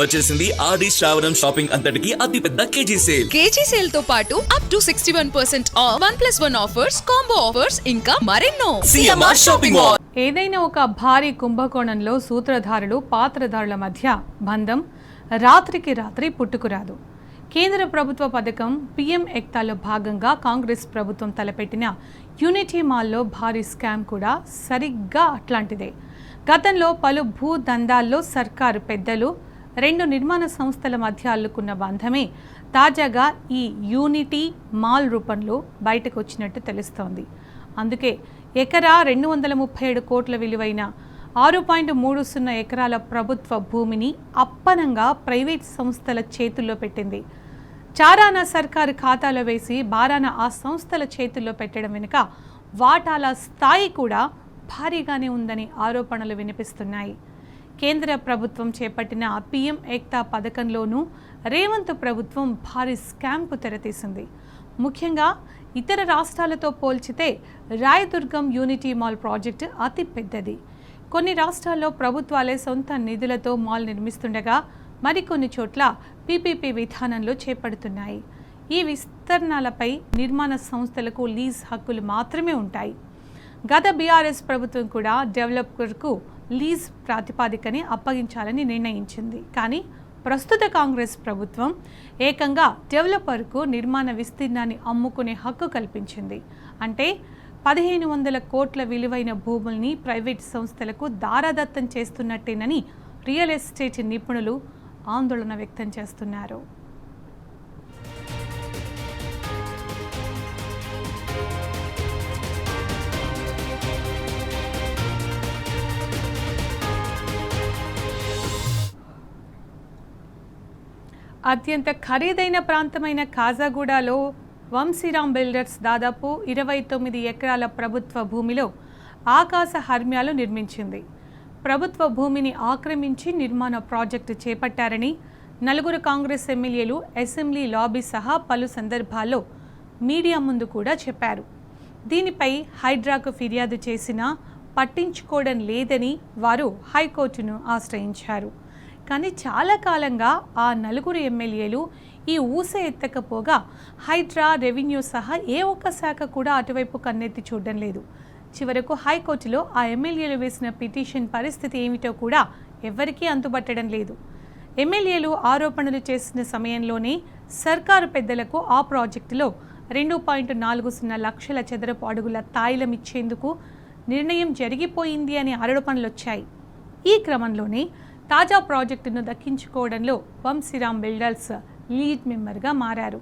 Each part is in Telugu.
వచ్చేసింది ఆది శ్రావణం షాపింగ్ అంతటికి అతిపెద్ద కేజీ సేల్ తో పాటు up to 61% of 1+1 offers, combo offers ఇంకా మరెన్నో. CMR shopping mall. ఏదైనా ఒక భారీ కుంభకోణంలో సూత్రధారులు పాత్రధారుల మధ్య బంధం రాత్రికి రాత్రి పుట్టుకురాదు. కేంద్ర ప్రభుత్వ పథకం పిఎం ఎక్తాలో భాగంగా కాంగ్రెస్ ప్రభుత్వం తలపెట్టిన యూనిటీ మాల్లో భారీ స్కామ్ కూడా సరిగ్గా అట్లాంటిదే. గతంలో పలు భూ దందాల్లో సర్కారు పెద్దలు, రెండు నిర్మాణ సంస్థల మధ్య అల్లుకున్న బంధమే తాజాగా ఈ యూనిటీ మాల్ రూపంలో బయటకు వచ్చినట్టు తెలుస్తోంది. అందుకే ఎకరా 237 కోట్ల విలువైన 6.30 ఎకరాల ప్రభుత్వ భూమిని అప్పనంగా ప్రైవేట్ సంస్థల చేతుల్లో పెట్టింది. చారాన సర్కారు ఖాతాలో వేసి బారాన ఆ సంస్థల చేతుల్లో పెట్టడం వెనుక వాటాల స్థాయి కూడా భారీగానే ఉందని ఆరోపణలు వినిపిస్తున్నాయి. కేంద్ర ప్రభుత్వం చేపట్టిన పిఎం ఏక్తా పథకంలోనూ రేవంత్ ప్రభుత్వం భారీ స్కామ్కు తెరతీసింది. ముఖ్యంగా ఇతర రాష్ట్రాలతో పోల్చితే రాయదుర్గం యూనిటీ మాల్ ప్రాజెక్టు అతి పెద్దది. కొన్ని రాష్ట్రాల్లో ప్రభుత్వాలే సొంత నిధులతో మాల్ నిర్మిస్తుండగా మరికొన్ని చోట్ల పీపీపీ విధానంలో చేపడుతున్నాయి. ఈ విస్తరణలపై నిర్మాణ సంస్థలకు లీజ్ హక్కులు మాత్రమే ఉంటాయి. గత బీఆర్ఎస్ ప్రభుత్వం కూడా డెవలపర్కు లీజ్ ప్రాతిపాదికని అప్పగించాలని నిర్ణయించింది. కానీ ప్రస్తుత కాంగ్రెస్ ప్రభుత్వం ఏకంగా డెవలపర్కు నిర్మాణ విస్తీర్ణాన్ని అమ్ముకునే హక్కు కల్పించింది. అంటే 1500 కోట్ల విలువైన భూముల్ని ప్రైవేట్ సంస్థలకు దారాదత్తం చేస్తున్నట్టేనని రియల్ ఎస్టేట్ నిపుణులు ఆందోళన వ్యక్తం చేస్తున్నారు. అత్యంత ఖరీదైన ప్రాంతమైన కాజాగూడలో వంశీరామ్ బిల్డర్స్ దాదాపు 29 ఎకరాల ప్రభుత్వ భూమిలో ఆకాశ హర్మ్యాలు నిర్మించింది. ప్రభుత్వ భూమిని ఆక్రమించి నిర్మాణ ప్రాజెక్టు చేపట్టారని 4 కాంగ్రెస్ ఎమ్మెల్యేలు అసెంబ్లీ లాబీ సహా పలు సందర్భాల్లో మీడియా ముందు కూడా చెప్పారు. దీనిపై హైడ్రాకు ఫిర్యాదు చేసినా పట్టించుకోవడం లేదని వారు హైకోర్టును ఆశ్రయించారు. కానీ చాలా కాలంగా ఆ 4 ఎమ్మెల్యేలు ఈ ఊస ఎత్తకపోగా హైడ్రా, రెవెన్యూ సహా ఏ ఒక్క శాఖ కూడా అటువైపు కన్నెత్తి చూడడం లేదు. చివరకు హైకోర్టులో ఆ ఎమ్మెల్యేలు వేసిన పిటిషన్ పరిస్థితి ఏమిటో కూడా ఎవరికీ అంతుబట్టడం లేదు. ఎమ్మెల్యేలు ఆరోపణలు చేసిన సమయంలోనే సర్కారు పెద్దలకు ఆ ప్రాజెక్టులో 2.40 లక్షల చదరపు అడుగుల తాయిలం ఇచ్చేందుకు నిర్ణయం జరిగిపోయింది అనే ఆరోపణలు వచ్చాయి. ఈ క్రమంలోనే తాజా ప్రాజెక్టును దక్కించుకోవడంలో వంశీరామ్ బిల్డర్స్ లీడ్ మెంబర్గా మారారు.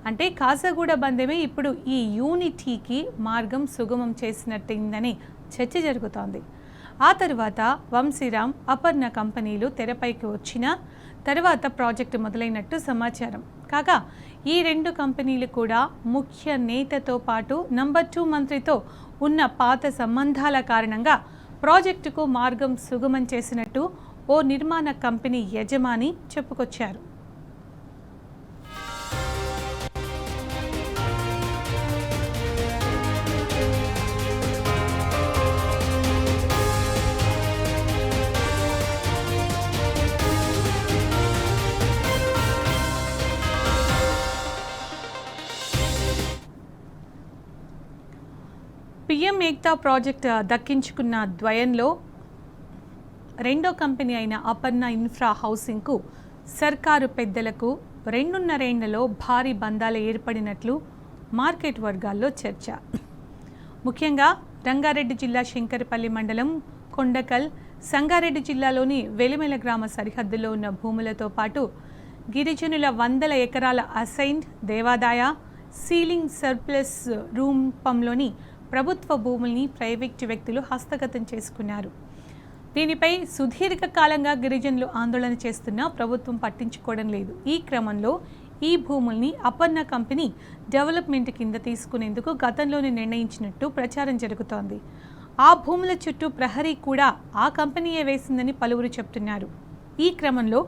అంటే కాజాగూడ బంధమే ఇప్పుడు ఈ యూనిటీకి మార్గం సుగమం చేసినట్టయిందని చర్చ జరుగుతోంది. ఆ తర్వాత వంశీరామ్, అపర్ణ కంపెనీలు తెరపైకి వచ్చిన తర్వాత ప్రాజెక్టు మొదలైనట్టు సమాచారం. కాగా ఈ 2 కంపెనీలు కూడా ముఖ్య నేతతో పాటు నంబర్ 2 మంత్రితో ఉన్న పాత సంబంధాల కారణంగా ప్రాజెక్టుకు మార్గం సుగమం చేసినట్టు ఓ నిర్మాణ కంపెనీ యజమాని చెప్పుకొచ్చారు. పిఎం ఏక్తా ప్రాజెక్ట్ దక్కించుకున్న ద్వయంలో రెండో కంపెనీ అయిన అపర్ణ ఇన్ఫ్రా హౌసింగ్కు సర్కారు పెద్దలకు 2.5 ఏళ్లలో భారీ బంధాలు ఏర్పడినట్లు మార్కెట్ వర్గాల్లో చర్చ. ముఖ్యంగా రంగారెడ్డి జిల్లా శంకరపల్లి మండలం కొండకల్, సంగారెడ్డి జిల్లాలోని వెలిమెల గ్రామ సరిహద్దులో ఉన్న భూములతో పాటు గిరిజనుల 100 ఎకరాల అసైన్డ్ దేవాదాయ, సీలింగ్ సర్ప్లస్ రూపంలోని ప్రభుత్వ భూముల్ని ప్రైవేటు వ్యక్తులు హస్తగతం చేసుకున్నారు. దీనిపై సుదీర్ఘకాలంగా గిరిజనులు ఆందోళన చేస్తున్నా ప్రభుత్వం పట్టించుకోవడం లేదు. ఈ క్రమంలో ఈ భూముల్ని అపర్ణ కంపెనీ డెవలప్మెంట్ కింద తీసుకునేందుకు గతంలోనే నిర్ణయించినట్టు ప్రచారం జరుగుతోంది. ఆ భూముల చుట్టూ ప్రహరీ కూడా ఆ కంపెనీయే వేసిందని పలువురు చెప్తున్నారు. ఈ క్రమంలో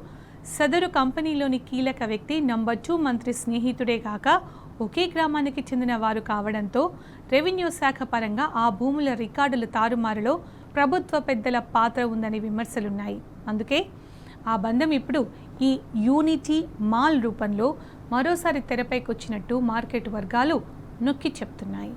సదరు కంపెనీలోని కీలక వ్యక్తి నంబర్ 2 మంత్రి స్నేహితుడే కాక ఒకే గ్రామానికి చెందిన వారు కావడంతో రెవెన్యూ శాఖ పరంగా ఆ భూముల రికార్డుల తారుమారులో ప్రభుత్వ పెద్దల పాత్ర ఉందని విమర్శలున్నాయి. అందుకే ఆ బంధం ఇప్పుడు ఈ యూనిటీ మాల్ రూపంలో మరోసారి తెరపైకి వచ్చినట్టు మార్కెట్ వర్గాలు నొక్కి చెప్తున్నాయి.